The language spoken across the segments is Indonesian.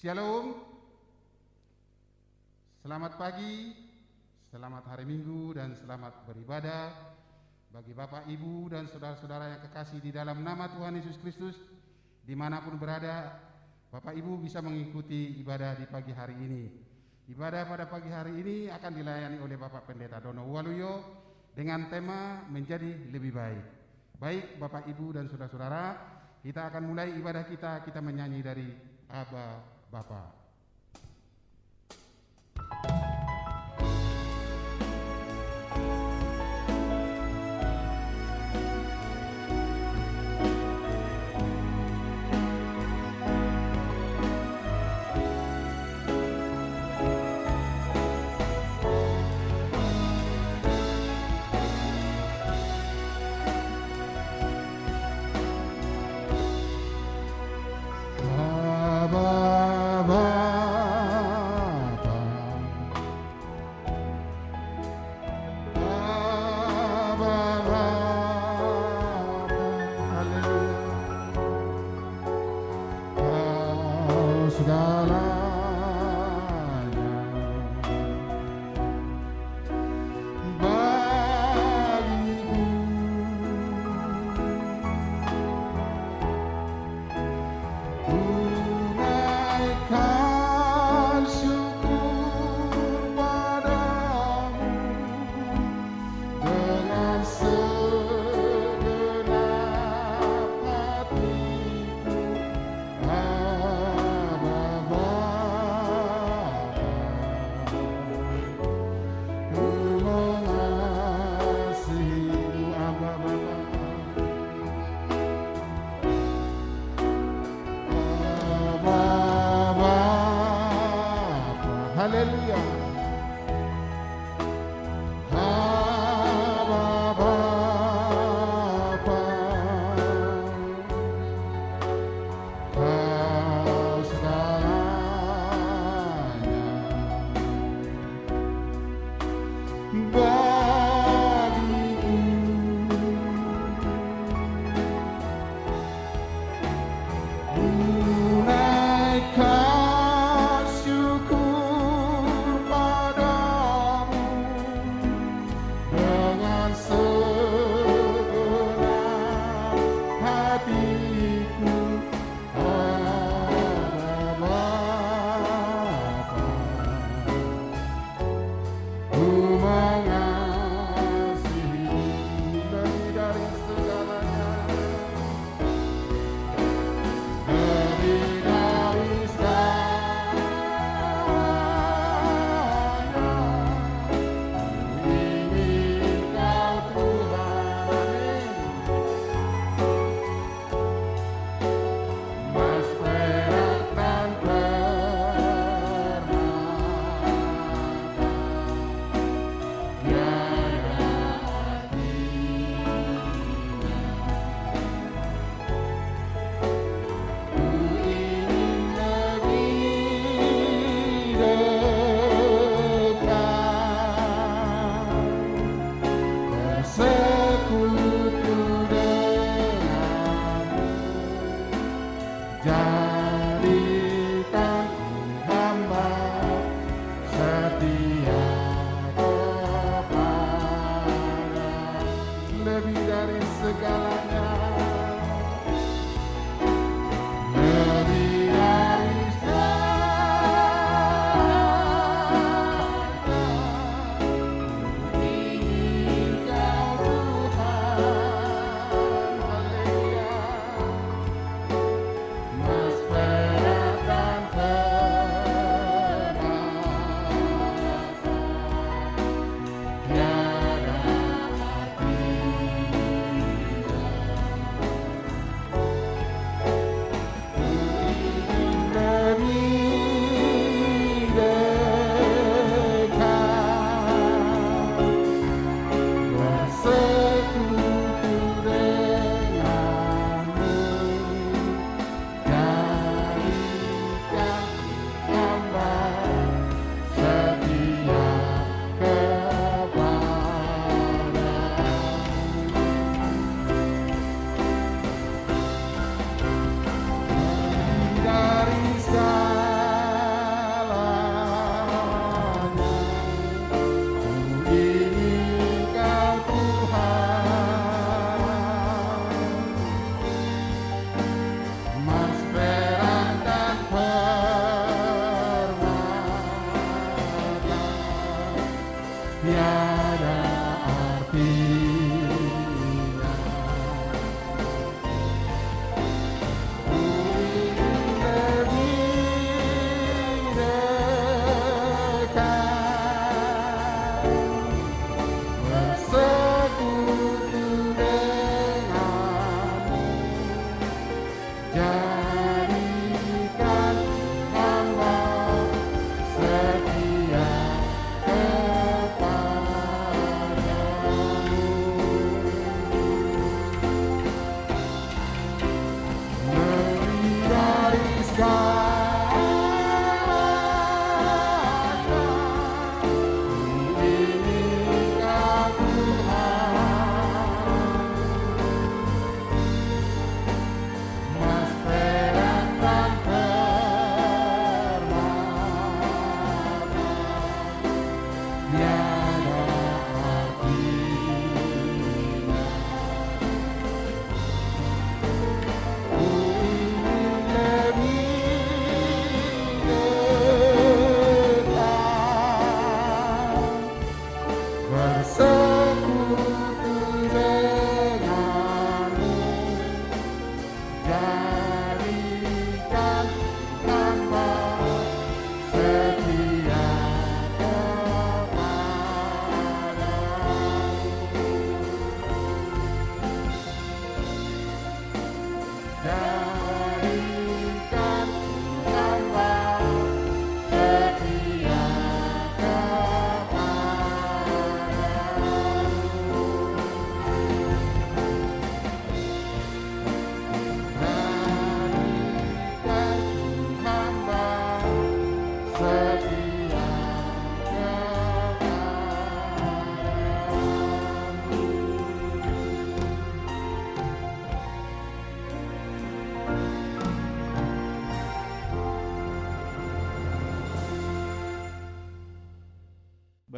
Shalom, selamat pagi, selamat hari Minggu, dan selamat beribadah bagi Bapak, Ibu, dan saudara-saudara yang kekasih di dalam nama Tuhan Yesus Kristus. Dimanapun berada, Bapak Ibu bisa mengikuti ibadah di pagi hari ini. Ibadah pada pagi hari ini akan dilayani oleh Bapak Pendeta Dono Waluyo dengan tema menjadi lebih baik. Baik Bapak, Ibu, dan saudara-saudara, kita akan mulai ibadah kita menyanyi dari Aba Bapa. Naikkan syukur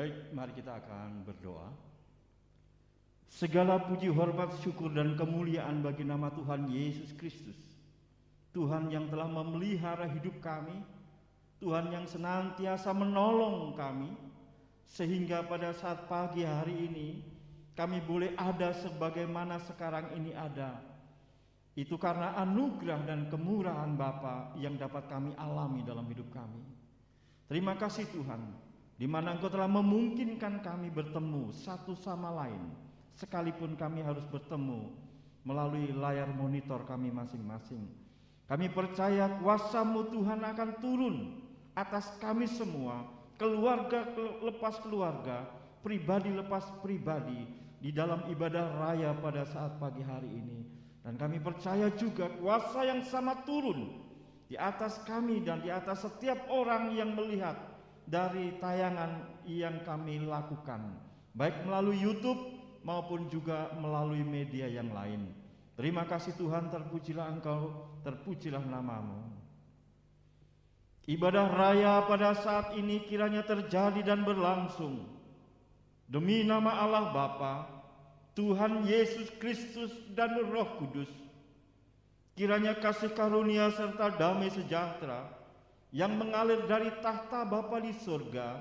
Baik, mari kita akan berdoa. Segala puji, hormat, syukur, dan kemuliaan bagi nama Tuhan Yesus Kristus. Tuhan yang telah memelihara hidup kami, Tuhan yang senantiasa menolong kami, sehingga pada saat pagi hari ini kami boleh ada sebagaimana sekarang ini ada. Itu karena anugerah dan kemurahan Bapa yang dapat kami alami dalam hidup kami. Terima kasih Tuhan, di mana Engkau telah memungkinkan kami bertemu satu sama lain, sekalipun kami harus bertemu melalui layar monitor kami masing-masing. Kami percaya kuasa-Mu Tuhan akan turun atas kami semua, keluarga lepas keluarga, pribadi lepas pribadi, di dalam ibadah raya pada saat pagi hari ini. Dan kami percaya juga kuasa yang sama turun di atas kami dan di atas setiap orang yang melihat dari tayangan yang kami lakukan, baik melalui YouTube maupun juga melalui media yang lain. Terima kasih Tuhan, terpujilah Engkau, terpujilah nama-Mu. Ibadah raya pada saat ini kiranya terjadi dan berlangsung demi nama Allah Bapa, Tuhan Yesus Kristus dan Roh Kudus. Kiranya kasih karunia serta damai sejahtera yang mengalir dari tahta Bapa di surga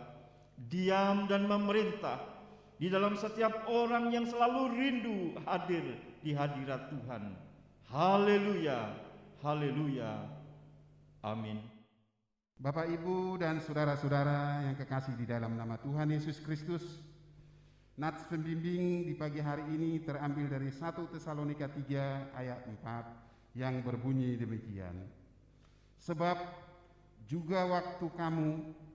diam dan memerintah di dalam setiap orang yang selalu rindu hadir di hadirat Tuhan. Haleluya, haleluya, amin. Bapak, Ibu, dan saudara-saudara yang kekasih di dalam nama Tuhan Yesus Kristus, nats pembimbing di pagi hari ini terambil dari 1 Tesalonika 3 ayat 4 yang berbunyi demikian. Sebab juga waktu kamu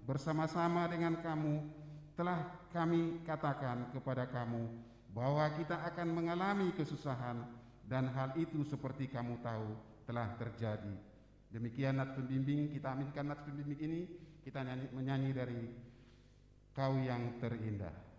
bersama-sama dengan kamu telah kami katakan kepada kamu bahwa kita akan mengalami kesusahan, dan hal itu seperti kamu tahu telah terjadi. Demikian nats pembimbing. Kita aminkan nats pembimbing ini. Kita menyanyi dari Kau Yang Terindah.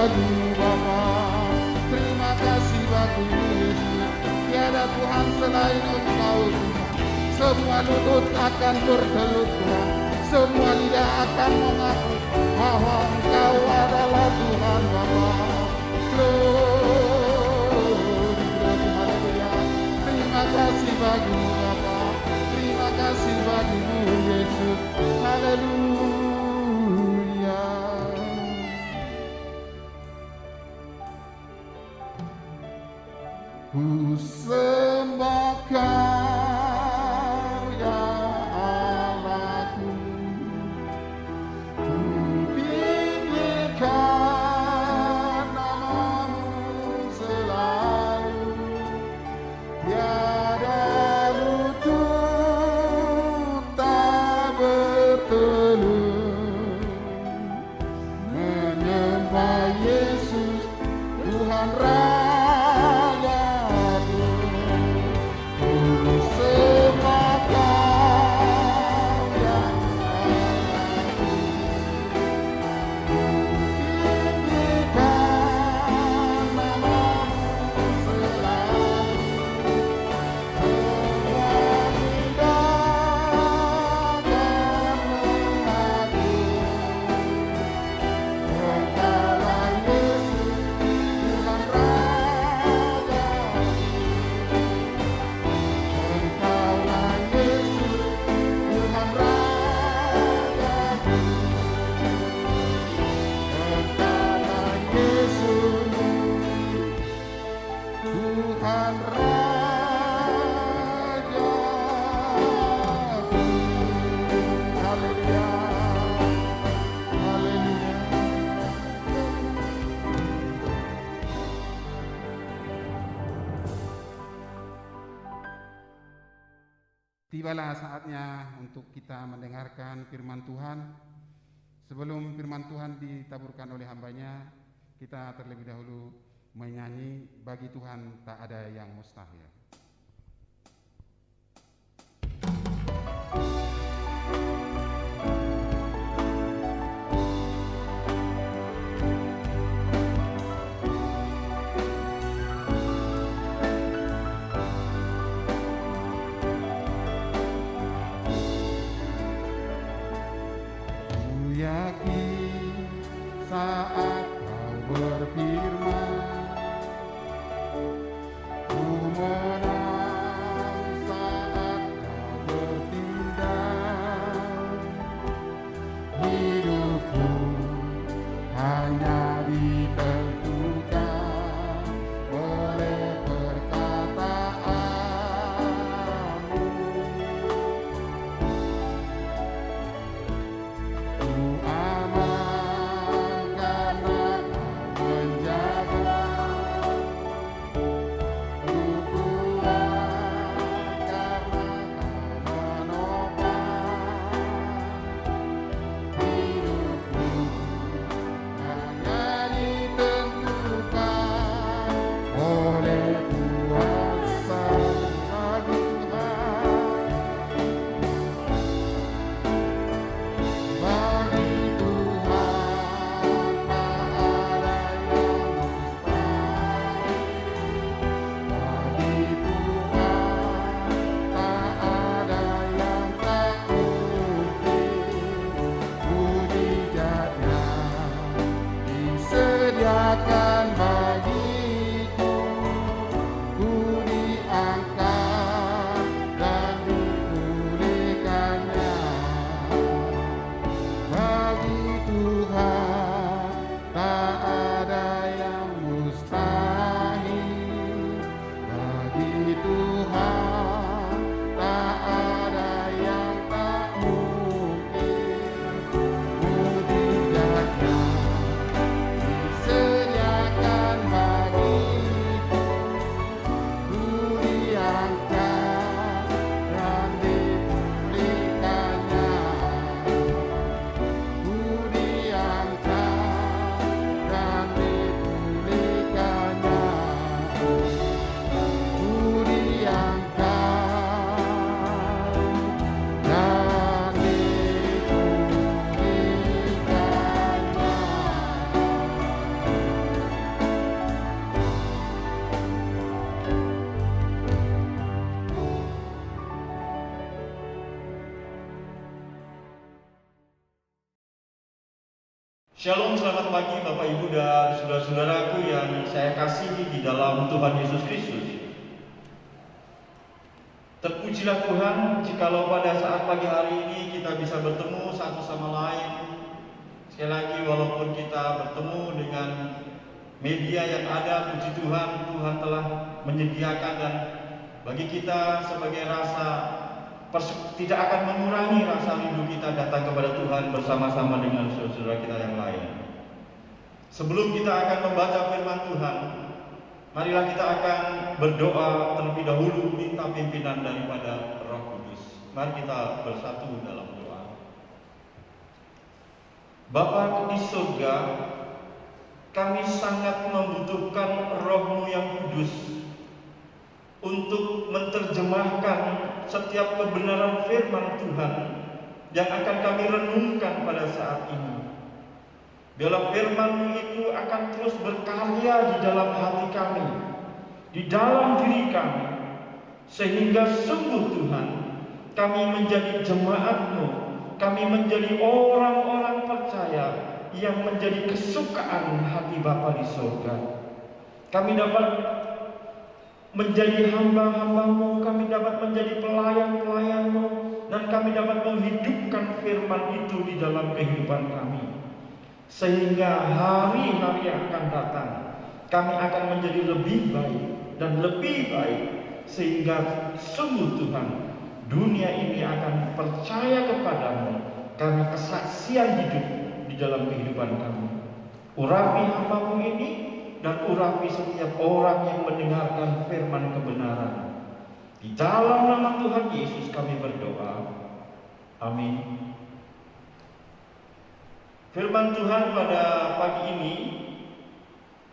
bagimu Bapa, terima kasih bagimu Yesus. Tiada Tuhan selain Engkau Tuhan. Semua lutut akan bertelut Tuhan, semua lidah akan mengaku bahwa Engkau adalah Tuhan Bapa. Glory, haleluya. Terima kasih bagimu Bapa, terima kasih bagimu Yesus. Haleluya. Ku sembah Kau ya Allahku, ku tinggikan namamu selalu, tiada lutut tak bertelut menyembah Yesus Tuhan Raja. Tibalah saatnya untuk kita mendengarkan firman Tuhan. Sebelum firman Tuhan ditaburkan oleh hambanya, kita terlebih dahulu menyanyi bagi Tuhan tak ada yang mustahil. Yakin saat Kau berfirman, ku menang saat Kau bertindak. Hidupku hanya ditentukan oleh perkataanmu. Ku aman karena Kau menjaga Shalom, selamat pagi Bapak Ibu dan saudara-saudaraku yang saya kasihi di dalam Tuhan Yesus Kristus. Terpujilah Tuhan jikalau pada saat pagi hari ini kita bisa bertemu satu sama lain. Sekali lagi walaupun kita bertemu dengan media yang ada, puji Tuhan, Tuhan telah menyediakan, dan bagi kita sebagai rasa tidak akan mengurangi rasa rindu kita datang kepada Tuhan bersama-sama dengan saudara-saudara kita yang lain. Sebelum kita akan membaca firman Tuhan, marilah kita akan berdoa terlebih dahulu minta pimpinan daripada Roh Kudus. Mari kita bersatu dalam doa. Bapa di surga, kami sangat membutuhkan Roh-Mu yang kudus untuk menerjemahkan setiap kebenaran firman Tuhan yang akan kami renungkan pada saat ini. Biarlah firman-Mu itu akan terus berkarya di dalam hati kami, di dalam diri kami, sehingga sungguh Tuhan, kami menjadi jemaat-Mu, kami menjadi orang-orang percaya yang menjadi kesukaan hati Bapa di surga. Kami dapat menjadi hamba-hamba-Mu, kami dapat menjadi pelayan-pelayan-Mu, dan kami dapat menghidupkan firman itu di dalam kehidupan kami. Sehingga hari-hari yang akan datang, kami akan menjadi lebih baik dan lebih baik, sehingga sungguh Tuhan, dunia ini akan percaya kepadamu karena kesaksian hidup di dalam kehidupan kami. Urapi hamba-Mu ini, dan urapi setiap orang yang mendengarkan firman kebenaran. Di dalam nama Tuhan Yesus kami berdoa. Amin. Firman Tuhan pada pagi ini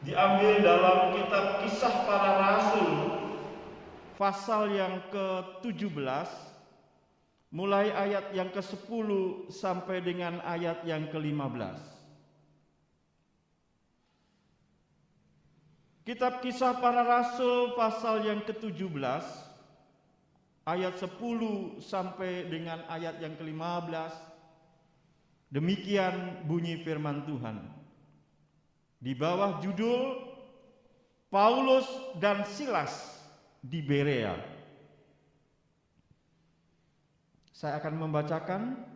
diambil dalam kitab Kisah Para Rasul pasal yang ke-17, mulai ayat yang ke-10 sampai dengan ayat yang ke-15. Kitab Kisah Para Rasul pasal yang ke-17 ayat 10 sampai dengan ayat yang ke-15. Demikian bunyi firman Tuhan. Di bawah judul Paulus dan Silas di Berea. Saya akan membacakan.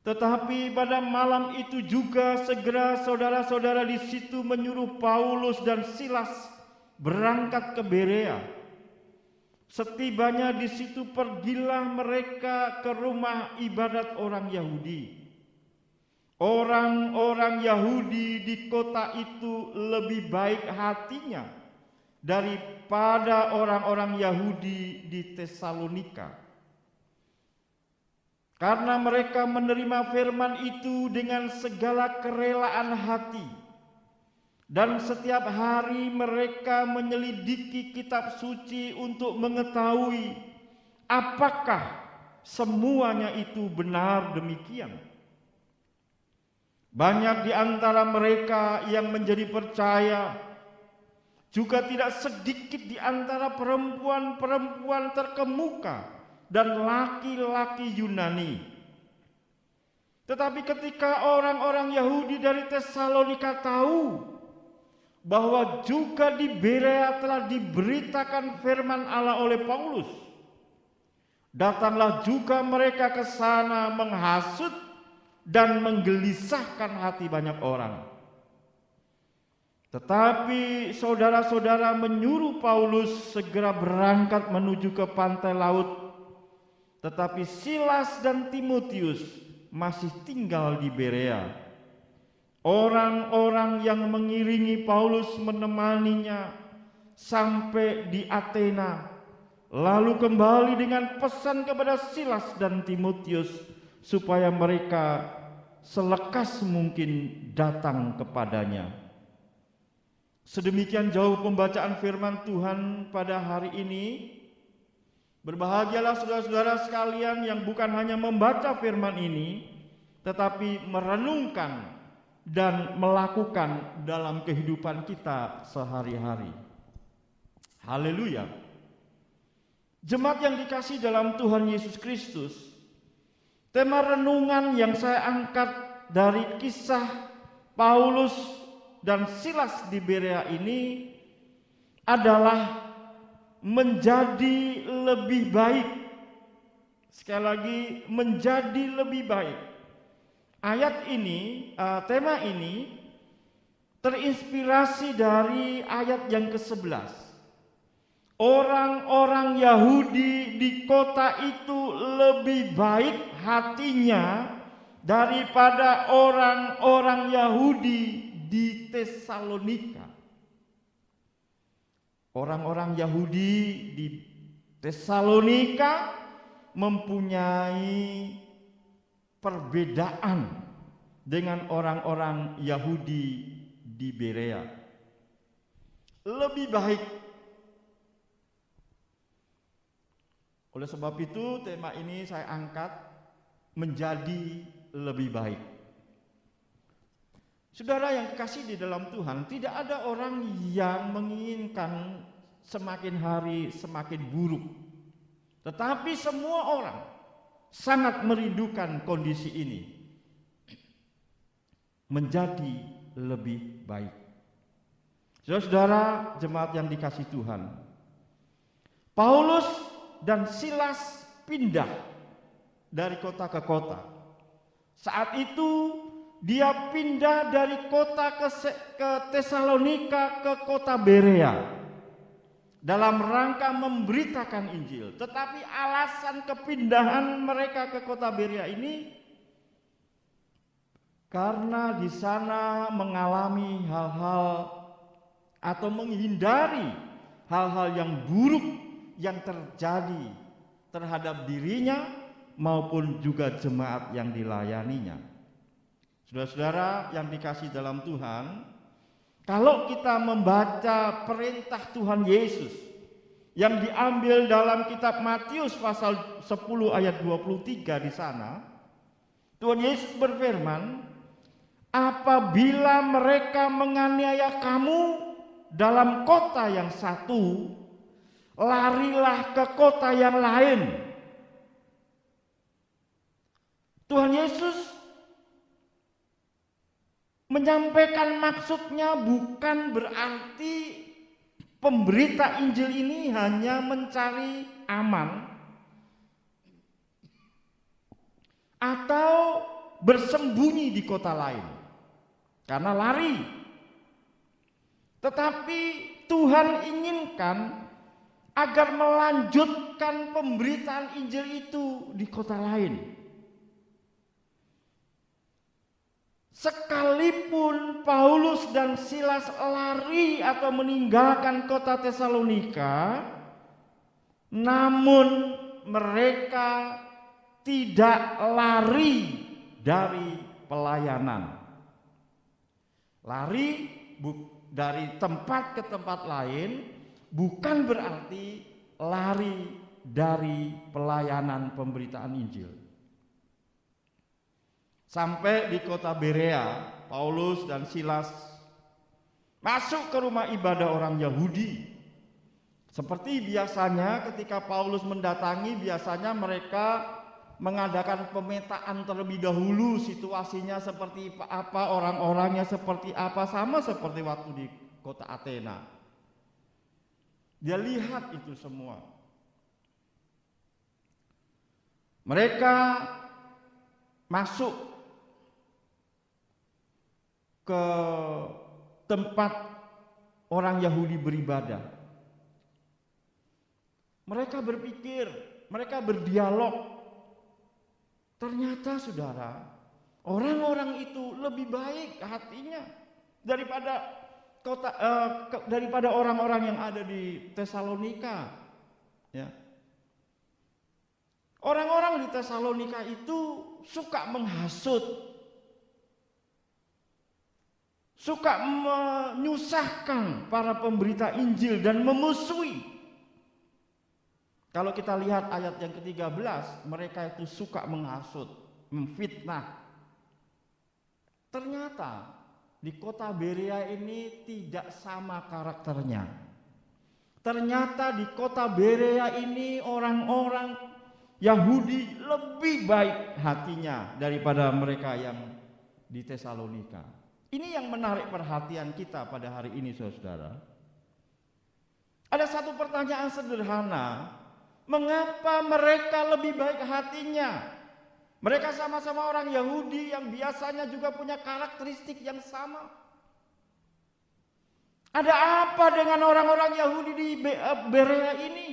Tetapi pada malam itu juga segera saudara-saudara di situ menyuruh Paulus dan Silas berangkat ke Berea. Setibanya di situ pergilah mereka ke rumah ibadat orang Yahudi. Orang-orang Yahudi di kota itu lebih baik hatinya daripada orang-orang Yahudi di Tesalonika. Karena mereka menerima firman itu dengan segala kerelaan hati, dan setiap hari mereka menyelidiki kitab suci untuk mengetahui apakah semuanya itu benar demikian. Banyak di antara mereka yang menjadi percaya, juga tidak sedikit di antara perempuan-perempuan terkemuka dan laki-laki Yunani. Tetapi ketika orang-orang Yahudi dari Tesalonika tahu bahwa juga di Berea telah diberitakan firman Allah oleh Paulus, datanglah juga mereka ke sana menghasut dan menggelisahkan hati banyak orang. Tetapi saudara-saudara menyuruh Paulus segera berangkat menuju ke pantai laut. Tetapi Silas dan Timotius masih tinggal di Berea. Orang-orang yang mengiringi Paulus menemaninya sampai di Athena, lalu kembali dengan pesan kepada Silas dan Timotius supaya mereka selekas mungkin datang kepadanya. Sedemikian jauh pembacaan firman Tuhan pada hari ini. Berbahagialah saudara-saudara sekalian yang bukan hanya membaca firman ini, tetapi merenungkan dan melakukan dalam kehidupan kita sehari-hari. Haleluya. Jemaat yang dikasihi dalam Tuhan Yesus Kristus, tema renungan yang saya angkat dari kisah Paulus dan Silas di Berea ini adalah menjadi lebih baik. Sekali lagi, menjadi lebih baik. Ayat ini, tema ini terinspirasi dari ayat yang ke-11. Orang-orang Yahudi di kota itu lebih baik hatinya daripada orang-orang Yahudi di Tesalonika. Orang-orang Yahudi di Tesalonika mempunyai perbedaan dengan orang-orang Yahudi di Berea. Lebih baik. Oleh sebab itu tema ini saya angkat menjadi lebih baik. Saudara yang kekasih di dalam Tuhan, tidak ada orang yang menginginkan semakin hari semakin buruk. Tetapi semua orang sangat merindukan kondisi ini menjadi lebih baik. Saudara-saudara jemaat yang dikasihi Tuhan, Paulus dan Silas pindah dari kota ke kota. Saat itu dia pindah dari kota ke Tesalonika ke kota Berea dalam rangka memberitakan Injil. Tetapi alasan kepindahan mereka ke kota Berea ini karena di sana mengalami hal-hal atau menghindari hal-hal yang buruk yang terjadi terhadap dirinya maupun juga jemaat yang dilayaninya. Saudara-saudara yang dikasihi dalam Tuhan, kalau kita membaca perintah Tuhan Yesus yang diambil dalam kitab Matius pasal 10 ayat 23 di sana, Tuhan Yesus berfirman, apabila mereka menganiaya kamu dalam kota yang satu, larilah ke kota yang lain. Tuhan Yesus menyampaikan maksudnya bukan berarti pemberita Injil ini hanya mencari aman atau bersembunyi di kota lain karena lari. Tetapi Tuhan inginkan agar melanjutkan pemberitaan Injil itu di kota lain. Sekalipun Paulus dan Silas lari atau meninggalkan kota Tesalonika, namun mereka tidak lari dari pelayanan. Lari dari tempat ke tempat lain bukan berarti lari dari pelayanan pemberitaan Injil. Sampai di kota Berea, Paulus dan Silas masuk ke rumah ibadah orang Yahudi. Seperti biasanya ketika Paulus mendatangi, biasanya mereka mengadakan pemetaan terlebih dahulu, situasinya seperti apa, orang-orangnya seperti apa, sama seperti waktu di kota Athena. Dia lihat itu semua. Mereka masuk ke tempat orang Yahudi beribadah. Mereka berpikir, mereka berdialog. Ternyata saudara, orang-orang itu lebih baik hatinya daripada orang-orang yang ada di Tesalonika. Ya. Orang-orang di Tesalonika itu suka menghasut, suka menyusahkan para pemberita Injil dan memusuhi. Kalau kita lihat ayat yang ke-13, mereka itu suka menghasut, memfitnah. Ternyata di kota Berea ini tidak sama karakternya. Ternyata di kota Berea ini orang-orang Yahudi lebih baik hatinya daripada mereka yang di Tesalonika. Ini yang menarik perhatian kita pada hari ini, saudara. Ada satu pertanyaan sederhana, mengapa mereka lebih baik hatinya? Mereka sama-sama orang Yahudi yang biasanya juga punya karakteristik yang sama. Ada apa dengan orang-orang Yahudi di Berea ini?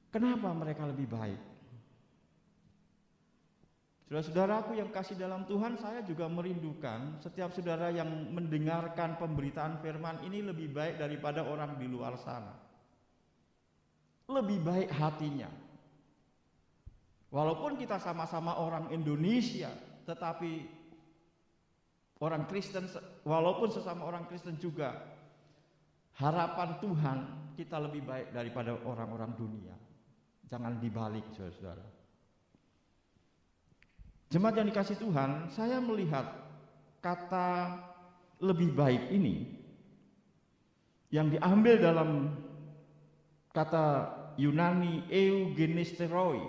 Kenapa mereka lebih baik? Saudara-saudaraku yang kasih dalam Tuhan, saya juga merindukan setiap saudara yang mendengarkan pemberitaan firman ini lebih baik daripada orang di luar sana. Lebih baik hatinya. Walaupun kita sama-sama orang Indonesia, tetapi orang Kristen, walaupun sesama orang Kristen juga, harapan Tuhan kita lebih baik daripada orang-orang dunia. Jangan dibalik, saudara-saudara. Jemaat yang dikasih Tuhan, saya melihat kata lebih baik ini yang diambil dalam kata Yunani eugenesteroi.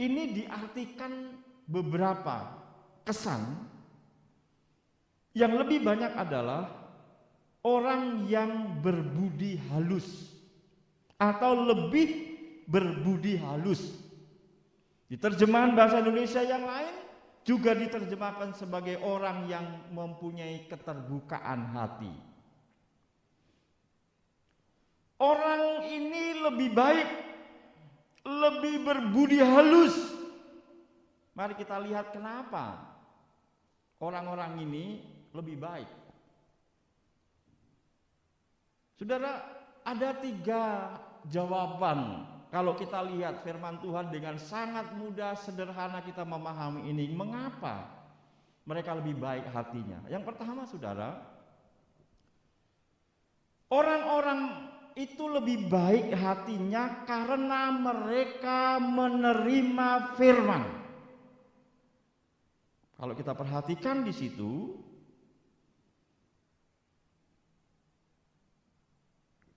Ini diartikan beberapa kesan. Yang lebih banyak adalah orang yang berbudi halus atau lebih berbudi halus. Di terjemahan bahasa Indonesia yang lain juga diterjemahkan sebagai orang yang mempunyai keterbukaan hati. Orang ini lebih baik, lebih berbudi halus. Mari kita lihat kenapa orang-orang ini lebih baik. Saudara, ada 3 jawaban. Kalau kita lihat firman Tuhan dengan sangat mudah, sederhana kita memahami ini. Mengapa mereka lebih baik hatinya? Yang pertama, saudara, orang-orang itu lebih baik hatinya karena mereka menerima firman. Kalau kita perhatikan di situ,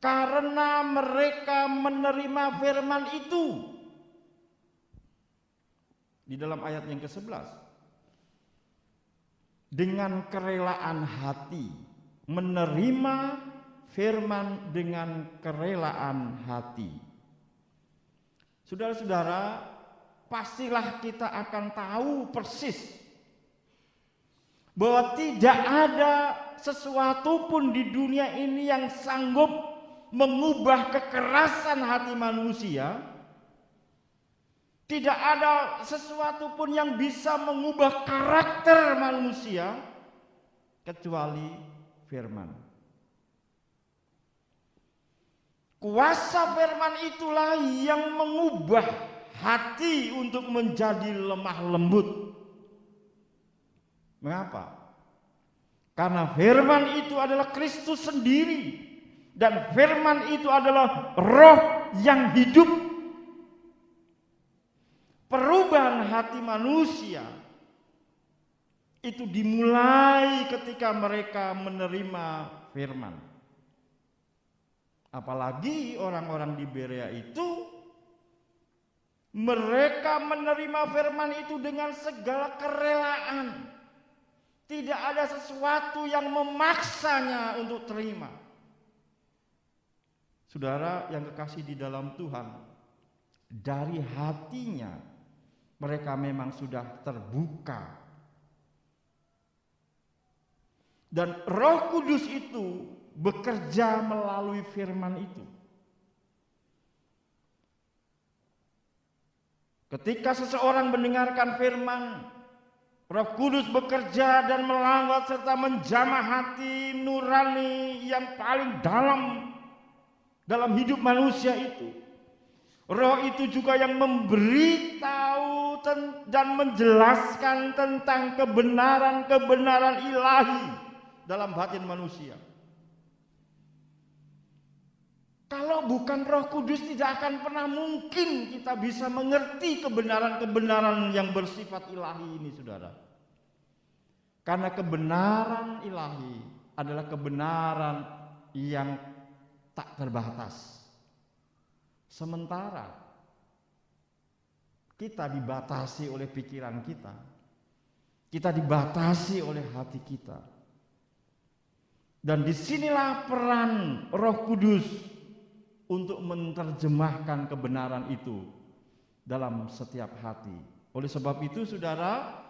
karena mereka menerima firman itu. Di dalam ayat yang ke-11. Dengan kerelaan hati. Menerima firman dengan kerelaan hati. Saudara-saudara, pastilah kita akan tahu persis bahwa tidak ada sesuatu pun di dunia ini yang sanggup mengubah kekerasan hati manusia. Tidak ada sesuatu pun yang bisa mengubah karakter manusia kecuali firman. Kuasa firman itulah yang mengubah hati untuk menjadi lemah lembut. Mengapa? Karena firman itu adalah Kristus sendiri. Dan firman itu adalah roh yang hidup. Perubahan hati manusia itu dimulai ketika mereka menerima firman. Apalagi orang-orang di Berea itu, mereka menerima firman itu dengan segala kerelaan. Tidak ada sesuatu yang memaksanya untuk terima. Saudara yang kekasih di dalam Tuhan, dari hatinya mereka memang sudah terbuka. Dan Roh Kudus itu bekerja melalui firman itu. Ketika seseorang mendengarkan firman, Roh Kudus bekerja dan melawat serta menjamah hati nurani yang paling dalam hidup manusia itu. Roh itu juga yang memberitahu dan menjelaskan tentang kebenaran-kebenaran ilahi dalam batin manusia. Kalau bukan Roh Kudus, tidak akan pernah mungkin kita bisa mengerti kebenaran-kebenaran yang bersifat ilahi ini, saudara. Karena kebenaran ilahi adalah kebenaran yang tak terbatas. Sementara kita dibatasi oleh pikiran kita. Kita dibatasi oleh hati kita. Dan disinilah peran Roh Kudus untuk menerjemahkan kebenaran itu dalam setiap hati. Oleh sebab itu saudara,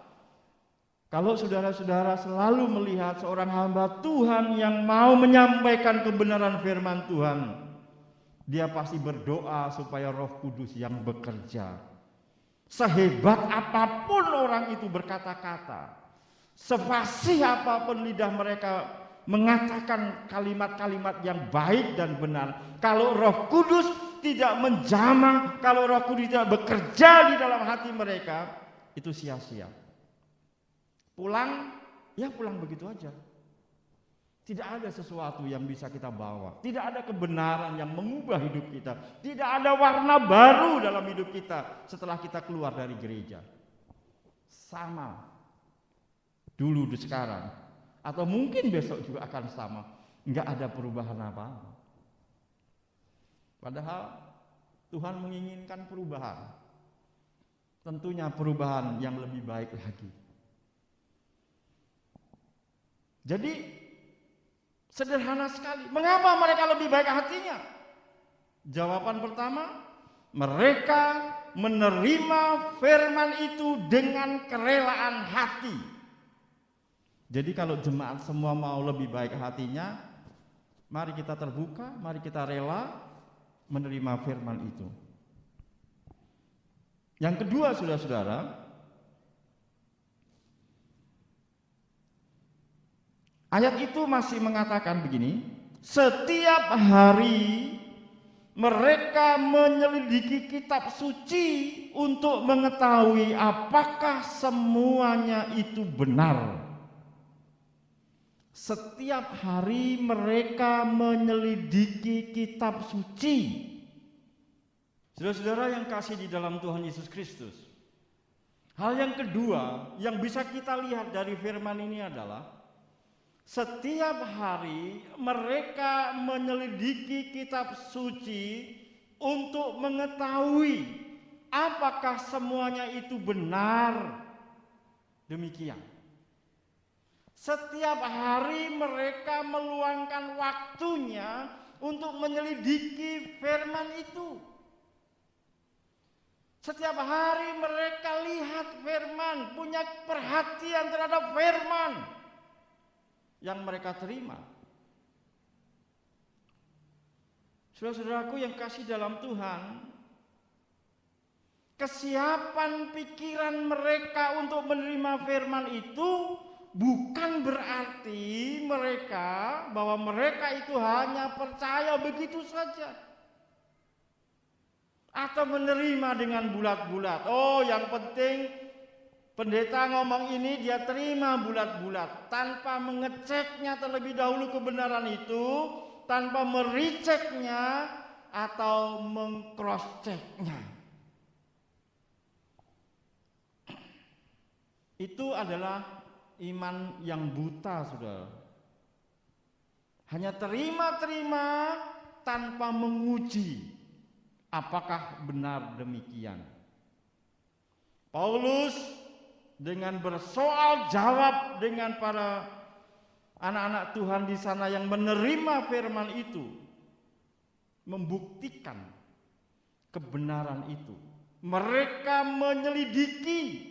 kalau saudara-saudara selalu melihat seorang hamba Tuhan yang mau menyampaikan kebenaran firman Tuhan, dia pasti berdoa supaya Roh Kudus yang bekerja. Sehebat apapun orang itu berkata-kata, sefasih apapun lidah mereka mengatakan kalimat-kalimat yang baik dan benar, kalau Roh Kudus tidak menjamah, kalau Roh Kudus tidak bekerja di dalam hati mereka, itu sia-sia. Pulang, ya pulang begitu aja. Tidak ada sesuatu yang bisa kita bawa. Tidak ada kebenaran yang mengubah hidup kita. Tidak ada warna baru dalam hidup kita setelah kita keluar dari gereja. Sama. Dulu di sekarang. Atau mungkin besok juga akan sama. Enggak ada perubahan apa-apa. Padahal Tuhan menginginkan perubahan. Tentunya perubahan yang lebih baik lagi. Jadi sederhana sekali. Mengapa mereka lebih baik hatinya? Jawaban pertama, mereka menerima firman itu dengan kerelaan hati. Jadi kalau jemaat semua mau lebih baik hatinya, mari kita terbuka, mari kita rela menerima firman itu. Yang kedua, saudara-saudara, ayat itu masih mengatakan begini, setiap hari mereka menyelidiki kitab suci untuk mengetahui apakah semuanya itu benar. Setiap hari mereka menyelidiki kitab suci. Saudara-saudara yang kasih di dalam Tuhan Yesus Kristus, hal yang kedua yang bisa kita lihat dari firman ini adalah setiap hari mereka menyelidiki kitab suci untuk mengetahui apakah semuanya itu benar. Demikian. Setiap hari mereka meluangkan waktunya untuk menyelidiki firman itu. Setiap hari mereka lihat firman, punya perhatian terhadap firman yang mereka terima. Saudara-saudaraku yang kasih dalam Tuhan, kesiapan pikiran mereka untuk menerima firman itu bukan berarti bahwa mereka itu hanya percaya begitu saja atau menerima dengan bulat-bulat. Oh, yang penting pendeta ngomong ini dia terima bulat-bulat tanpa mengeceknya terlebih dahulu kebenaran itu, tanpa mericeknya atau mengcross-checknya. Itu adalah iman yang buta, saudara. Hanya terima-terima tanpa menguji apakah benar demikian. Paulus dengan bersoal jawab dengan para anak-anak Tuhan di sana yang menerima firman itu, membuktikan kebenaran itu. Mereka menyelidiki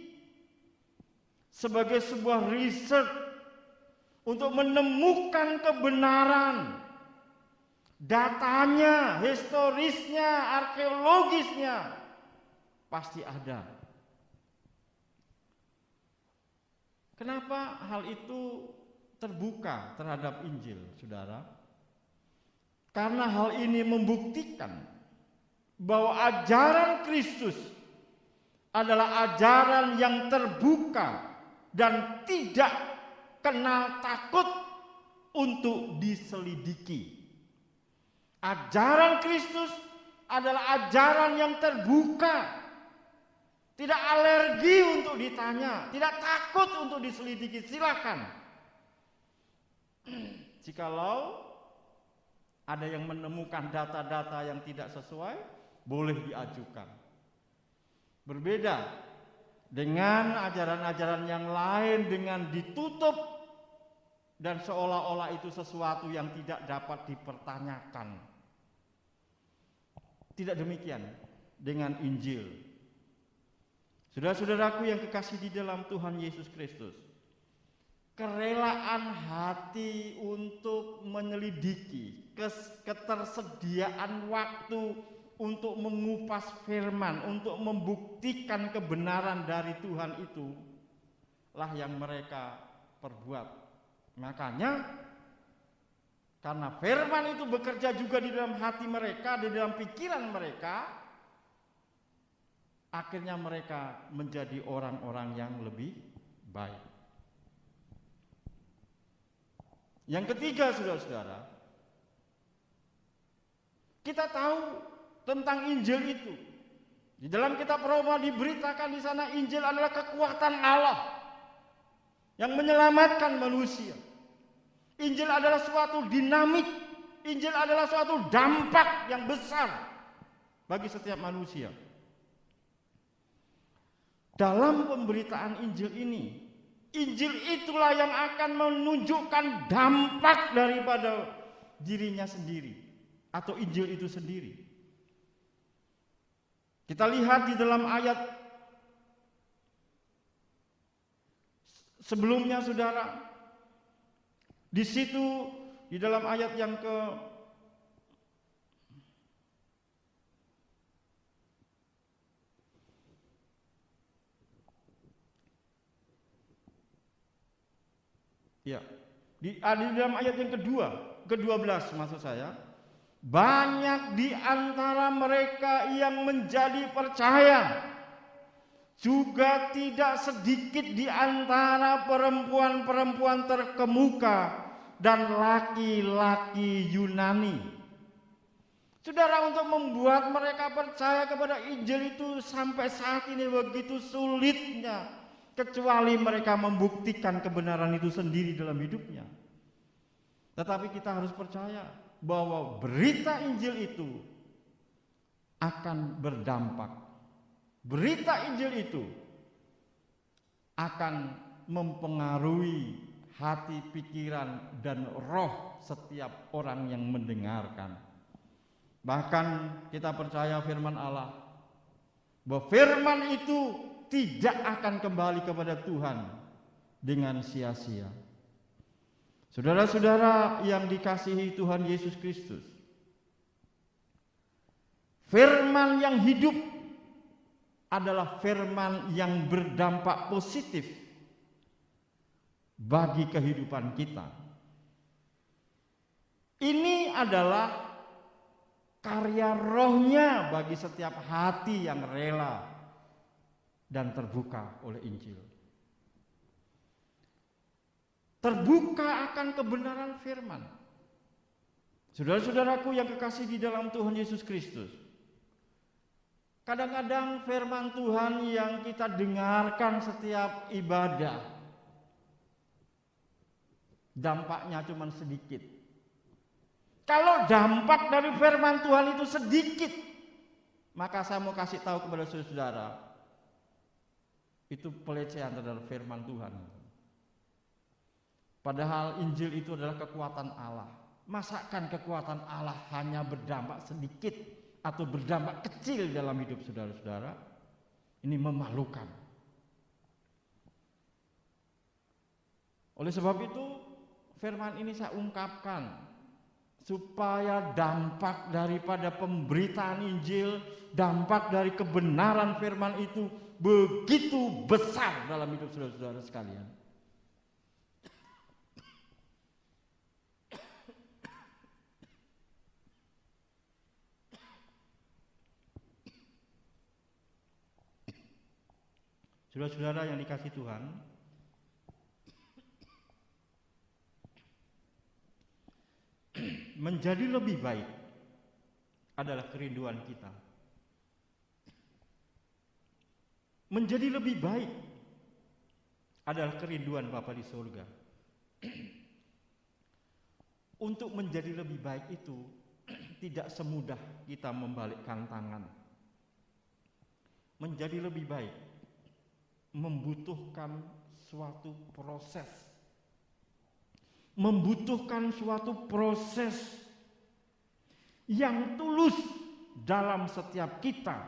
sebagai sebuah riset untuk menemukan kebenaran, datanya, historisnya, arkeologisnya pasti ada. Kenapa hal itu terbuka terhadap Injil, saudara? Karena hal ini membuktikan bahwa ajaran Kristus adalah ajaran yang terbuka dan tidak kenal takut untuk diselidiki. Ajaran Kristus adalah ajaran yang terbuka, tidak alergi untuk ditanya, tidak takut untuk diselidiki. Silakan. Jikalau ada yang menemukan data-data yang tidak sesuai, boleh diajukan. Berbeda dengan ajaran-ajaran yang lain dengan ditutup dan seolah-olah itu sesuatu yang tidak dapat dipertanyakan. Tidak demikian dengan Injil. Saudara-saudaraku yang kekasih di dalam Tuhan Yesus Kristus, kerelaan hati untuk menyelidiki, ketersediaan waktu untuk mengupas firman, untuk membuktikan kebenaran dari Tuhan itu lah yang mereka perbuat. Makanya karena firman itu bekerja juga di dalam hati mereka, di dalam pikiran mereka, akhirnya mereka menjadi orang-orang yang lebih baik. Yang ketiga, saudara-saudara, kita tahu tentang Injil itu. Di dalam kitab Roma diberitakan di sana Injil adalah kekuatan Allah yang menyelamatkan manusia. Injil adalah suatu dinamik, Injil adalah suatu dampak yang besar bagi setiap manusia. Dalam pemberitaan Injil ini, Injil itulah yang akan menunjukkan dampak daripada dirinya sendiri atau Injil itu sendiri. Kita lihat di dalam ayat sebelumnya, saudara. Di situ di dalam ayat yang di dalam ayat yang ke-12 maksud saya, banyak di antara mereka yang menjadi percaya, juga tidak sedikit di antara perempuan-perempuan terkemuka dan laki-laki Yunani. Saudara, untuk membuat mereka percaya kepada Injil itu sampai saat ini begitu sulitnya, kecuali mereka membuktikan kebenaran itu sendiri dalam hidupnya. Tetapi kita harus percaya bahwa berita Injil itu akan berdampak. Berita Injil itu akan mempengaruhi hati, pikiran, dan roh setiap orang yang mendengarkan. Bahkan kita percaya firman Allah, bahwa firman itu tidak akan kembali kepada Tuhan dengan sia-sia. Saudara-saudara yang dikasihi Tuhan Yesus Kristus, firman yang hidup adalah firman yang berdampak positif bagi kehidupan kita. Ini adalah karya rohnya bagi setiap hati yang rela dan terbuka oleh Injil. Terbuka akan kebenaran firman. Saudara-saudaraku yang kekasih di dalam Tuhan Yesus Kristus, kadang-kadang firman Tuhan yang kita dengarkan setiap ibadah, dampaknya cuma sedikit. Kalau dampak dari firman Tuhan itu sedikit, maka saya mau kasih tahu kepada saudara, itu pelecehan terhadap firman Tuhan. Padahal Injil itu adalah kekuatan Allah. Masakan kekuatan Allah hanya berdampak sedikit atau berdampak kecil dalam hidup saudara-saudara? Ini memalukan. Oleh sebab itu, firman ini saya ungkapkan supaya dampak daripada pemberitaan Injil, dampak dari kebenaran firman itu begitu besar dalam hidup saudara-saudara sekalian. Saudara-saudara yang dikasihi Tuhan, menjadi lebih baik adalah kerinduan kita. Menjadi lebih baik adalah kerinduan Bapa di surga. Untuk menjadi lebih baik itu tidak semudah kita membalikkan tangan. menjadi lebih baik membutuhkan suatu proses. Membutuhkan suatu proses yang tulus dalam setiap kita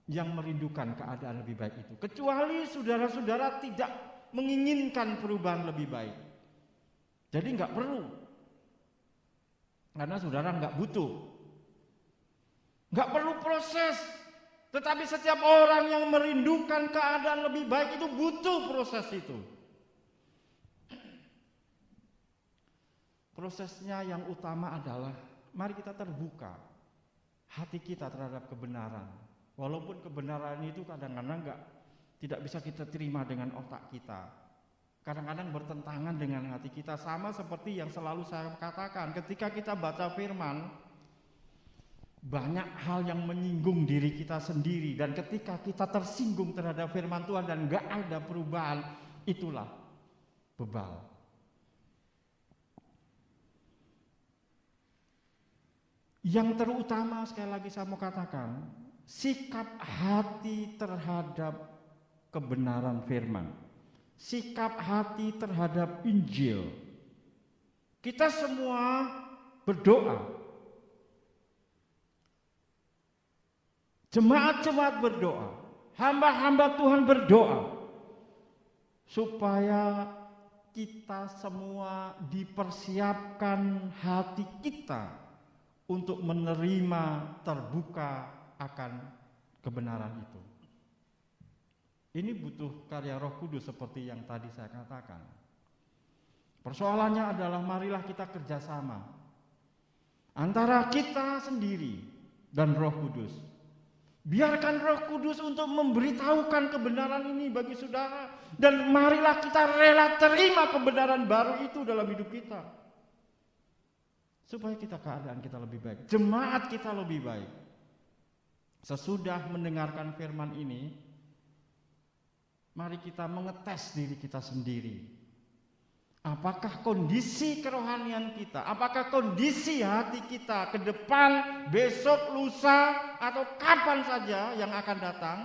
yang merindukan keadaan lebih baik itu. Kecuali saudara-saudara tidak menginginkan perubahan lebih baik. Jadi nggak perlu. Karena saudara nggak butuh. Nggak perlu proses. Tetapi setiap orang yang merindukan keadaan lebih baik itu butuh proses itu. Prosesnya yang utama adalah mari kita terbuka hati kita terhadap kebenaran. Walaupun kebenaran itu kadang-kadang tidak bisa kita terima dengan otak kita. Kadang-kadang bertentangan dengan hati kita, sama seperti yang selalu saya katakan. Ketika kita baca firman, banyak hal yang menyinggung diri kita sendiri, dan ketika kita tersinggung terhadap firman Tuhan dan gak ada perubahan, itulah bebal. Yang terutama sekali lagi saya mau katakan, sikap hati terhadap kebenaran firman, sikap hati terhadap Injil. Kita semua berdoa. Jemaat-jemaat berdoa, hamba-hamba Tuhan berdoa supaya kita semua dipersiapkan hati kita untuk menerima terbuka akan kebenaran itu. Ini butuh karya Roh Kudus seperti yang tadi saya katakan. Persoalannya adalah marilah kita kerjasama antara kita sendiri dan Roh Kudus. Biarkan Roh Kudus untuk memberitahukan kebenaran ini bagi saudara, dan marilah kita rela terima kebenaran baru itu dalam hidup kita, supaya keadaan kita lebih baik, jemaat kita lebih baik. Sesudah mendengarkan firman ini, mari kita mengetes diri kita sendiri. Apakah kondisi kerohanian kita, apakah kondisi hati kita ke depan, besok, lusa, atau kapan saja yang akan datang,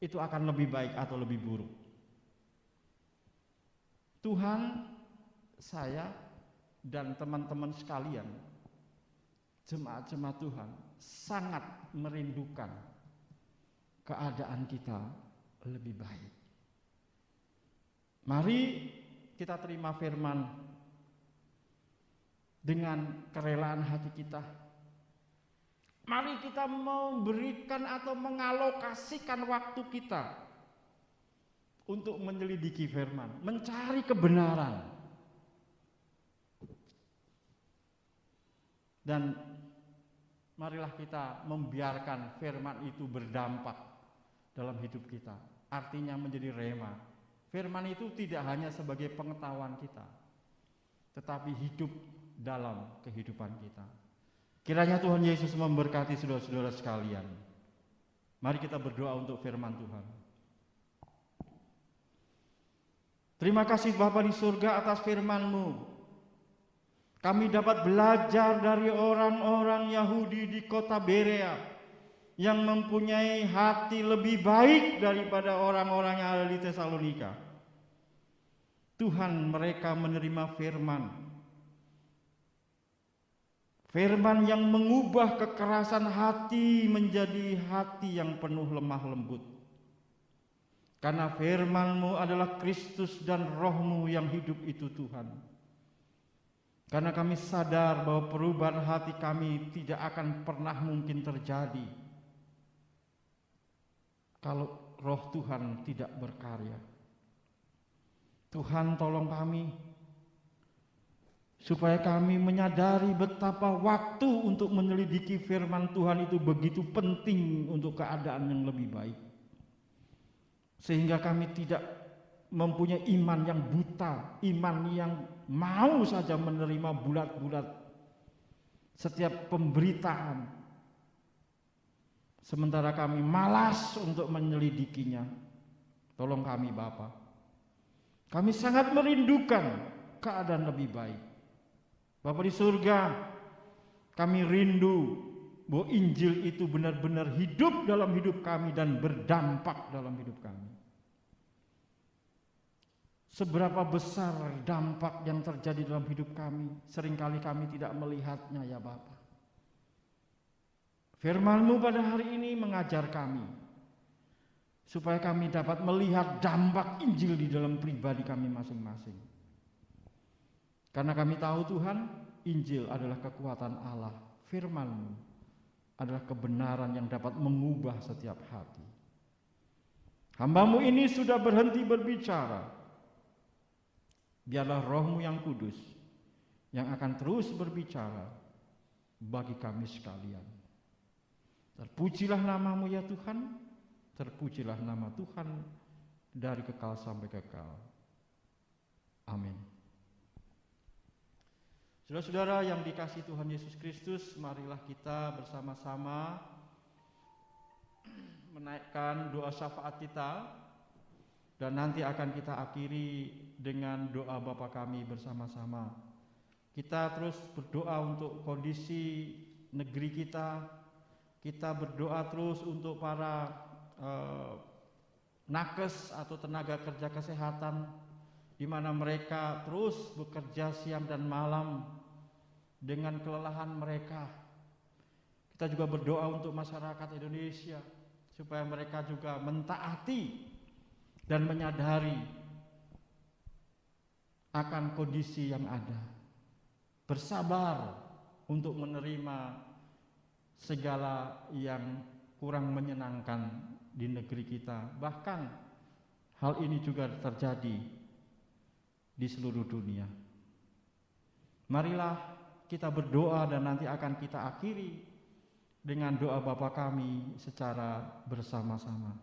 itu akan lebih baik atau lebih buruk. Tuhan, saya, dan teman-teman sekalian, jemaat-jemaat Tuhan, sangat merindukan keadaan kita lebih baik. Mari kita terima firman dengan kerelaan hati kita. Mari kita memberikan atau mengalokasikan waktu kita untuk menyelidiki firman, mencari kebenaran. Dan marilah kita membiarkan firman itu berdampak dalam hidup kita. Artinya menjadi rema. Firman itu tidak hanya sebagai pengetahuan kita, tetapi hidup dalam kehidupan kita. Kiranya Tuhan Yesus memberkati saudara-saudara sekalian. Mari kita berdoa untuk firman Tuhan. Terima kasih Bapa di surga atas firman-Mu. Kami dapat belajar dari orang-orang Yahudi di kota Berea yang mempunyai hati lebih baik daripada orang-orang yang ada di Tesalonika. Tuhan, mereka menerima firman yang mengubah kekerasan hati menjadi hati yang penuh lemah lembut. Karena firman-Mu adalah Kristus dan Roh-Mu yang hidup itu Tuhan. Karena kami sadar bahwa perubahan hati kami tidak akan pernah mungkin terjadi kalau Roh Tuhan tidak berkarya. Tuhan, tolong kami supaya kami menyadari betapa waktu untuk menyelidiki firman Tuhan itu begitu penting untuk keadaan yang lebih baik. Sehingga kami tidak mempunyai iman yang buta, iman yang mau saja menerima bulat-bulat setiap pemberitaan, sementara kami malas untuk menyelidikinya. Tolong kami Bapa. Kami sangat merindukan keadaan lebih baik. Bapa di surga, kami rindu bahwa Injil itu benar-benar hidup dalam hidup kami dan berdampak dalam hidup kami. Seberapa besar dampak yang terjadi dalam hidup kami, seringkali kami tidak melihatnya ya Bapa. Firman-Mu pada hari ini mengajar kami, supaya kami dapat melihat dampak Injil di dalam pribadi kami masing-masing. Karena kami tahu Tuhan, Injil adalah kekuatan Allah, Firman-Mu adalah kebenaran yang dapat mengubah setiap hati. Hamba-Mu ini sudah berhenti berbicara. Biarlah Roh-Mu yang kudus yang akan terus berbicara bagi kami sekalian. Terpujilah nama-Mu ya Tuhan, terpujilah nama Tuhan dari kekal sampai kekal. Amin. Saudara-saudara yang dikasihi Tuhan Yesus Kristus, marilah kita bersama-sama menaikkan doa syafaat kita, dan nanti akan kita akhiri dengan doa Bapa kami bersama-sama. Kita terus berdoa untuk kondisi negeri kita. Kita berdoa terus untuk para nakes atau tenaga kerja kesehatan, di mana mereka terus bekerja siang dan malam dengan kelelahan mereka. Kita juga berdoa untuk masyarakat Indonesia supaya mereka juga mentaati dan menyadari akan kondisi yang ada, bersabar untuk menerima segala yang kurang menyenangkan di negeri kita. Bahkan hal ini juga terjadi di seluruh dunia. Marilah kita berdoa dan nanti akan kita akhiri dengan doa Bapa kami secara bersama-sama.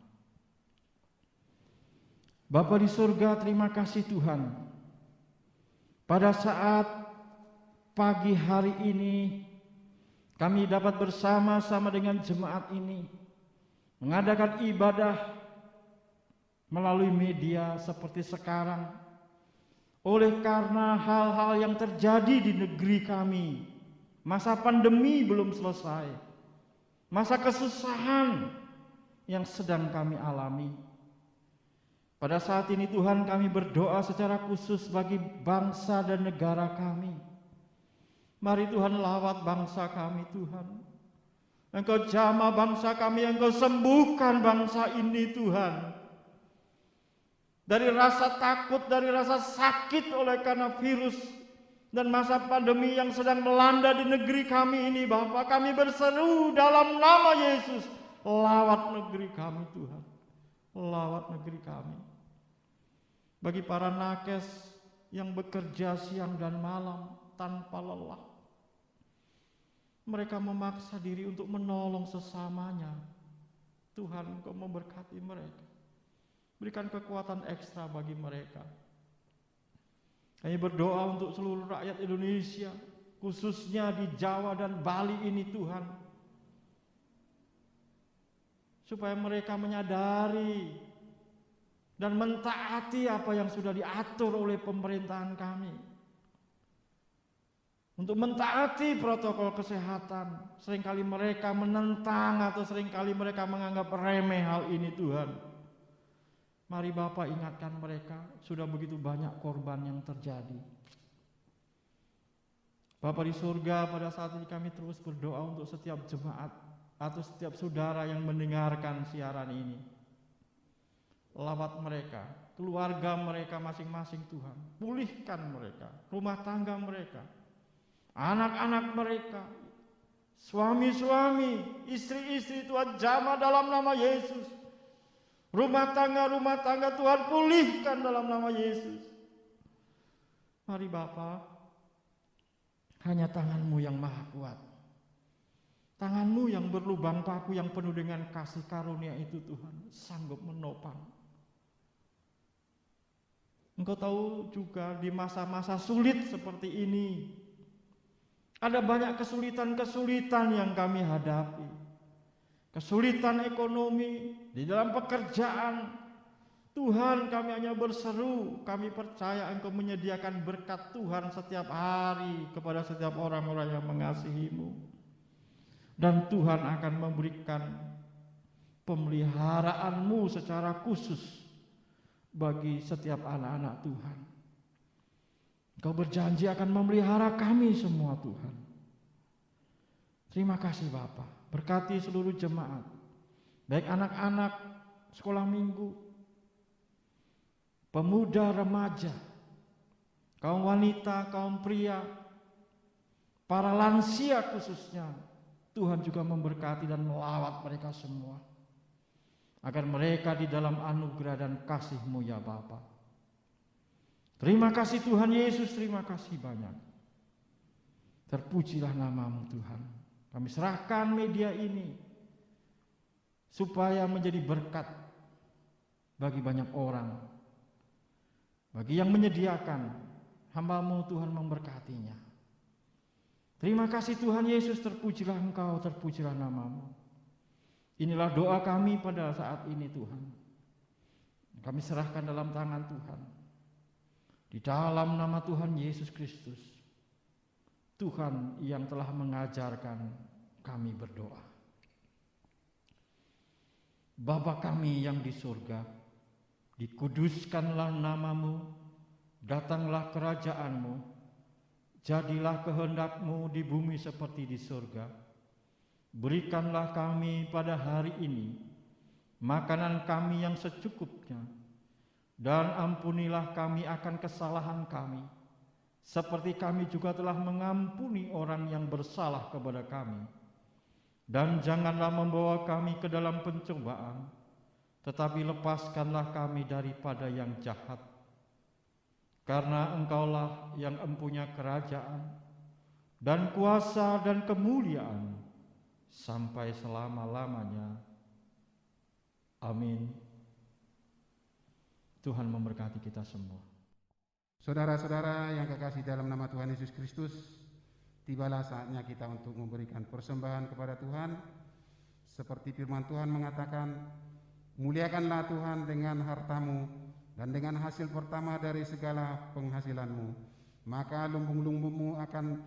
Bapa di surga, terima kasih Tuhan. Pada saat pagi hari ini kami dapat bersama-sama dengan jemaat ini mengadakan ibadah melalui media seperti sekarang. Oleh karena hal-hal yang terjadi di negeri kami, masa pandemi belum selesai, masa kesusahan yang sedang kami alami. Pada saat ini Tuhan, kami berdoa secara khusus bagi bangsa dan negara kami. Mari Tuhan lawat bangsa kami Tuhan. Engkau jamah bangsa kami, Engkau sembuhkan bangsa ini Tuhan. Dari rasa takut, dari rasa sakit oleh karena virus dan masa pandemi yang sedang melanda di negeri kami ini, Bapa, kami berseru dalam nama Yesus, lawat negeri kami Tuhan. Lawat negeri kami. Bagi para nakes yang bekerja siang dan malam tanpa lelah, mereka memaksa diri untuk menolong sesamanya. Tuhan, Engkau memberkati mereka, berikan kekuatan ekstra bagi mereka. Kami berdoa untuk seluruh rakyat Indonesia, khususnya di Jawa dan Bali ini Tuhan, supaya mereka menyadari dan mentaati apa yang sudah diatur oleh pemerintahan kami. Untuk mentaati protokol kesehatan. Seringkali mereka menentang atau seringkali mereka menganggap remeh hal ini Tuhan. Mari Bapa ingatkan mereka, sudah begitu banyak korban yang terjadi. Bapa di surga, pada saat ini kami terus berdoa untuk setiap jemaat atau setiap saudara yang mendengarkan siaran ini. Lawat mereka, keluarga mereka masing-masing Tuhan. Pulihkan mereka, rumah tangga mereka, anak-anak mereka, suami-suami, istri-istri Tuhan jamah dalam nama Yesus. Rumah tangga Tuhan pulihkan dalam nama Yesus. Mari Bapa, hanya tangan-Mu yang maha kuat, tangan-Mu yang berlubang paku yang penuh dengan kasih karunia itu Tuhan sanggup menopang. Engkau tahu juga di masa-masa sulit seperti ini, ada banyak kesulitan-kesulitan yang kami hadapi. Kesulitan ekonomi, di dalam pekerjaan. Tuhan, kami hanya berseru, kami percaya Engkau menyediakan berkat Tuhan setiap hari kepada setiap orang-orang yang mengasihi-Mu. dan Tuhan akan memberikan pemeliharaan-Mu secara khusus bagi setiap anak-anak Tuhan. Engkau berjanji akan memelihara kami semua, Tuhan. Terima kasih Bapa. Berkati seluruh jemaat, baik anak-anak sekolah minggu, pemuda, remaja, kaum wanita, kaum pria, para lansia khususnya. Tuhan juga memberkati dan melawat mereka semua, agar mereka di dalam anugerah dan kasih-Mu ya Bapa. Terima kasih Tuhan Yesus, terima kasih banyak. Terpujilah nama-Mu Tuhan. Kami serahkan media ini supaya menjadi berkat bagi banyak orang, bagi yang menyediakan. Hamba-Mu Tuhan memberkatinya. Terima kasih Tuhan Yesus, terpujilah Engkau, terpujilah nama-Mu. Inilah doa kami pada saat ini Tuhan. Kami serahkan dalam tangan Tuhan. Di dalam nama Tuhan Yesus Kristus, Tuhan yang telah mengajarkan kami berdoa. Bapa kami yang di surga, dikuduskanlah nama-Mu, datanglah kerajaan-Mu, jadilah kehendak-Mu di bumi seperti di surga. Berikanlah kami pada hari ini makanan kami yang secukupnya, dan ampunilah kami akan kesalahan kami, seperti kami juga telah mengampuni orang yang bersalah kepada kami. Dan janganlah membawa kami ke dalam pencobaan, tetapi lepaskanlah kami daripada yang jahat. Karena Engkaulah yang empunya kerajaan dan kuasa dan kemuliaan sampai selama-lamanya. Amin. Tuhan memberkati kita semua. Saudara-saudara yang kekasih dalam nama Tuhan Yesus Kristus, tibalah saatnya kita untuk memberikan persembahan kepada Tuhan. Seperti firman Tuhan mengatakan, muliakanlah Tuhan dengan hartamu dan dengan hasil pertama dari segala penghasilanmu, maka lumbung-lumbungmu akan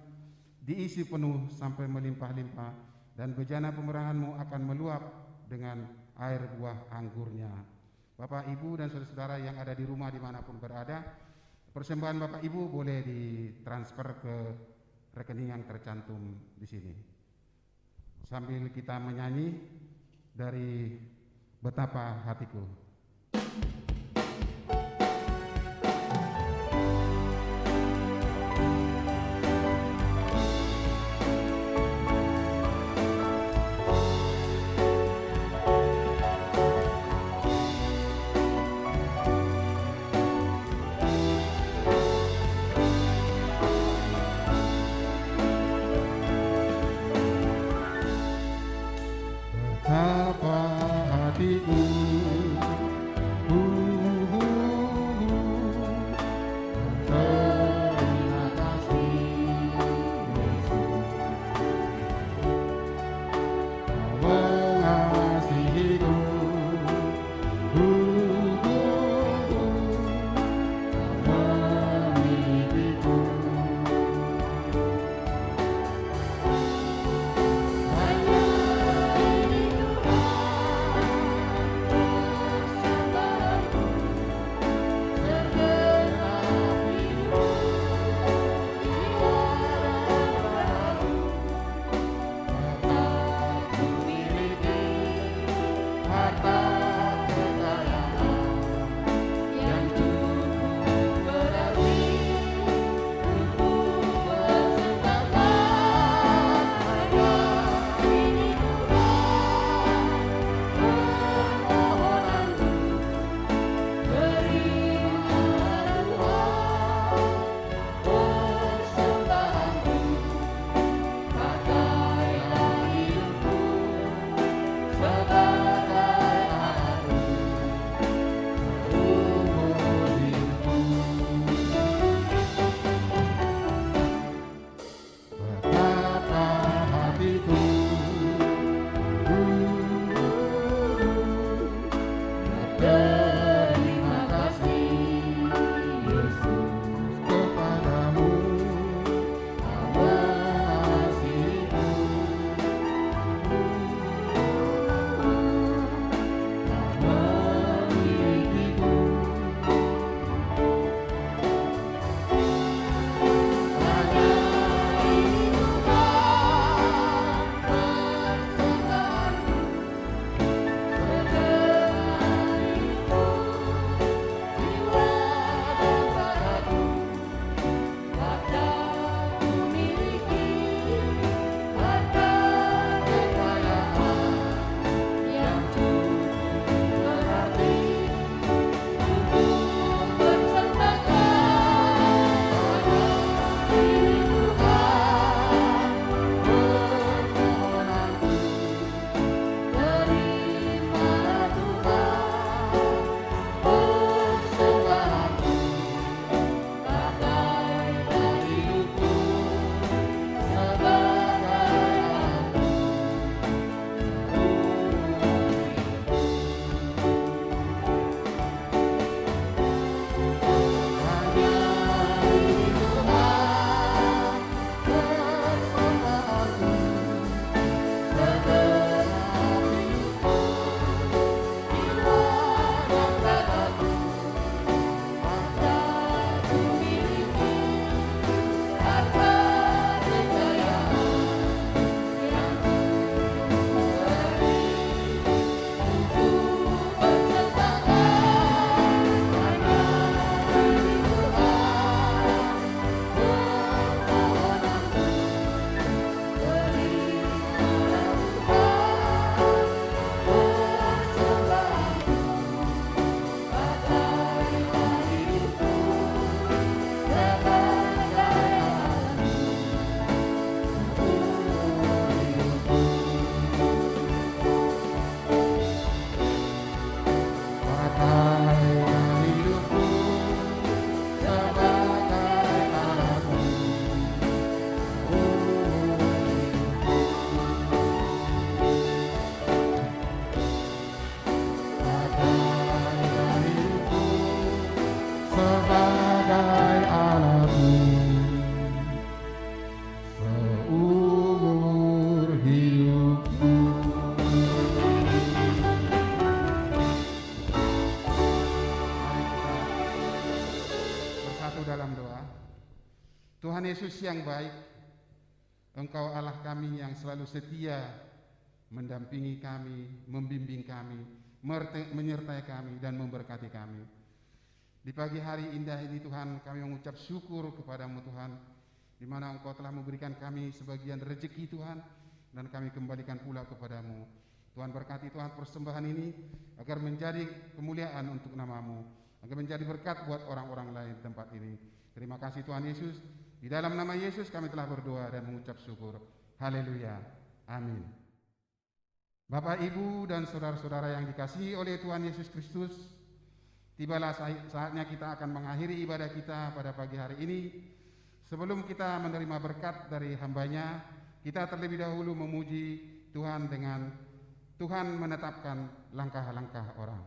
diisi penuh sampai melimpah-limpah, dan bejana pemerahanmu akan meluap dengan air buah anggurnya. Bapak, Ibu, dan saudara-saudara yang ada di rumah dimanapun berada, persembahan Bapak Ibu boleh ditransfer ke rekening yang tercantum di sini. Sambil kita menyanyi dari Betapa Hatiku. Betapa hatiku bersatu dalam doa. Tuhan Yesus yang baik, Engkau Allah kami yang selalu setia mendampingi kami, membimbing kami, menyertai kami dan memberkati kami. Di pagi hari indah ini Tuhan, kami mengucap syukur kepadamu Tuhan, di mana Engkau telah memberikan kami sebagian rezeki Tuhan, dan kami kembalikan pula kepadamu. Tuhan berkati Tuhan persembahan ini agar menjadi kemuliaan untuk namamu, agar menjadi berkat buat orang-orang lain di tempat ini. Terima kasih Tuhan Yesus. Di dalam nama Yesus kami telah berdoa dan mengucap syukur. Haleluya. Amin. Bapak, Ibu, dan saudara-saudara yang dikasihi oleh Tuhan Yesus Kristus, tibalah saatnya kita akan mengakhiri ibadah kita pada pagi hari ini. Sebelum kita menerima berkat dari hamba-Nya, kita terlebih dahulu memuji Tuhan dengan Tuhan menetapkan langkah-langkah orang.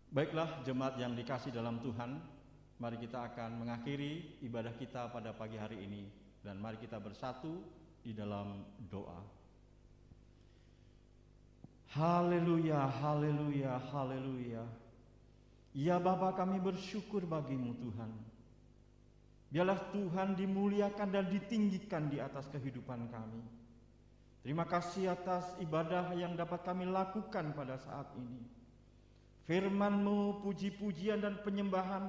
Baiklah jemaat yang dikasih dalam Tuhan, mari kita akan mengakhiri ibadah kita pada pagi hari ini, dan mari kita bersatu di dalam doa. Haleluya, haleluya, haleluya. Ya Bapa, kami bersyukur bagimu Tuhan. Biarlah Tuhan dimuliakan dan ditinggikan di atas kehidupan kami. Terima kasih atas ibadah yang dapat kami lakukan pada saat ini. Firman-Mu, puji-pujian dan penyembahan,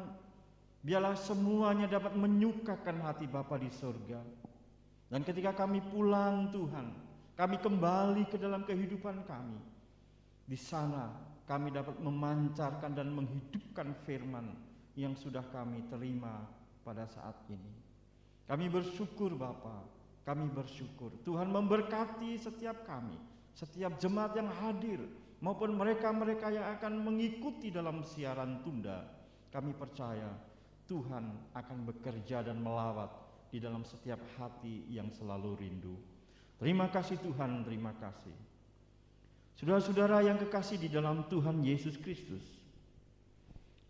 biarlah semuanya dapat menyukakan hati Bapa di surga. Dan ketika kami pulang Tuhan, kami kembali ke dalam kehidupan kami. Di sana kami dapat memancarkan dan menghidupkan firman yang sudah kami terima pada saat ini. Kami bersyukur Bapa, kami bersyukur. Tuhan memberkati setiap kami, setiap jemaat yang hadir, maupun mereka-mereka yang akan mengikuti dalam siaran tunda. Kami percaya Tuhan akan bekerja dan melawat di dalam setiap hati yang selalu rindu. Terima kasih Tuhan, terima kasih. Saudara-saudara yang kekasih di dalam Tuhan Yesus Kristus,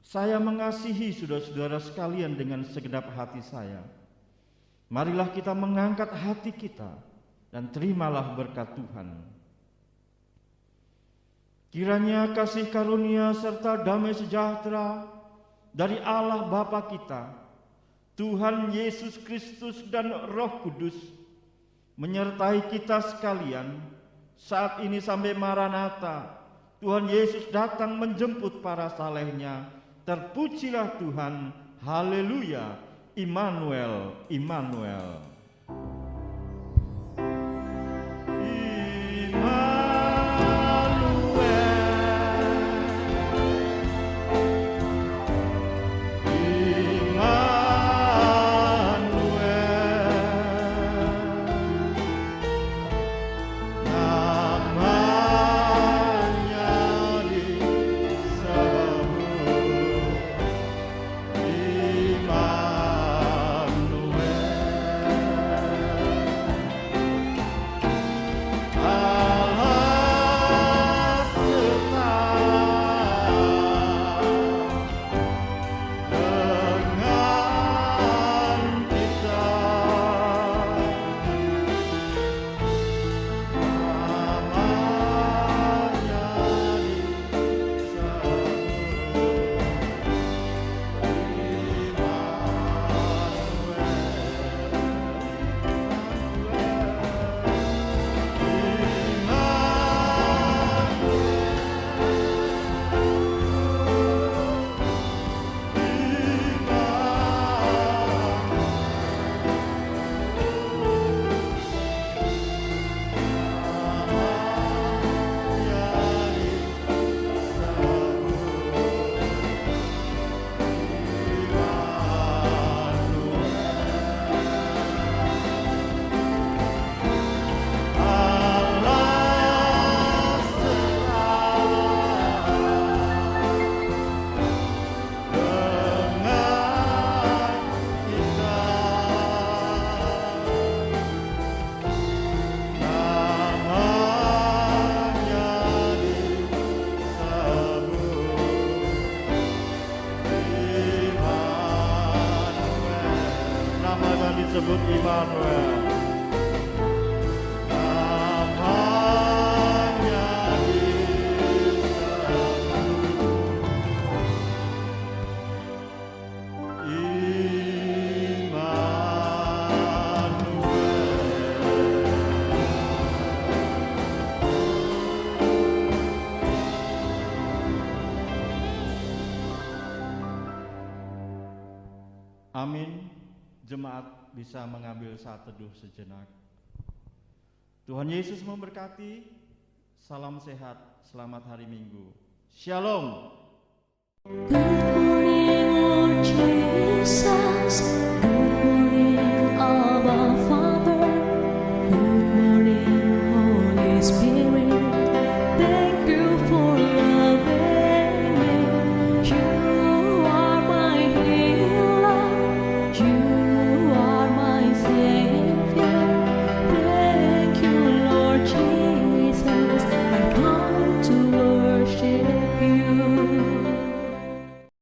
saya mengasihi saudara-saudara sekalian dengan segenap hati saya. Marilah kita mengangkat hati kita dan terimalah berkat Tuhan. Kiranya kasih karunia serta damai sejahtera dari Allah Bapa kita, Tuhan Yesus Kristus dan Roh Kudus menyertai kita sekalian saat ini sampai Maranatha. Tuhan Yesus datang menjemput para salehnya. Terpujilah Tuhan, haleluya, Immanuel, Immanuel. Disebut Immanuel. Namanya Amin. Jemaat bisa mengambil saat teduh sejenak. Tuhan Yesus memberkati. Salam sehat, selamat hari Minggu. Shalom.